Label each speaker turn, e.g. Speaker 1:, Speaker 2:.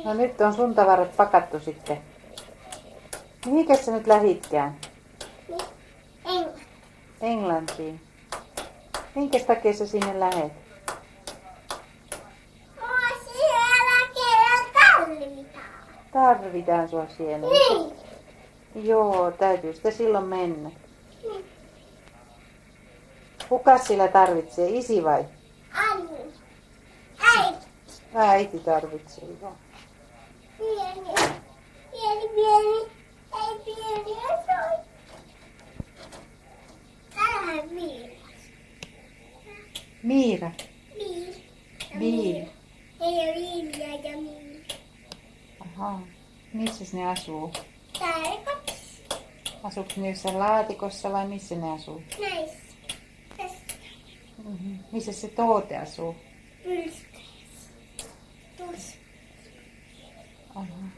Speaker 1: No nyt on sun tavarat pakattu sitten. Mihinkäs sä nyt lähitkään? Englantiin. Minkäs takia sä sinne lähet? Tarvitaan sua siellä.
Speaker 2: Niin.
Speaker 1: Joo, täytyy sitä silloin mennä.
Speaker 2: Niin.
Speaker 1: Kuka sillä tarvitsee? Isi vai?
Speaker 2: Äiti. Äiti.
Speaker 1: Äiti tarvitsee, joo.
Speaker 2: Pieni. Pieni, pieni. Ei pieni asui. Tähän viiras.
Speaker 1: Miira.
Speaker 2: Miira.
Speaker 1: Miira.
Speaker 2: Ei ole Miira ja Miira.
Speaker 1: Aha. Missäs ne asuu?
Speaker 2: Täällä kaksi.
Speaker 1: Asuuko ne jossain laatikossa vai missä ne asuu?
Speaker 2: Näissä. Tässä.
Speaker 1: Missä se Toote asuu?
Speaker 2: Pylskässä. Tuossa.
Speaker 1: Aha.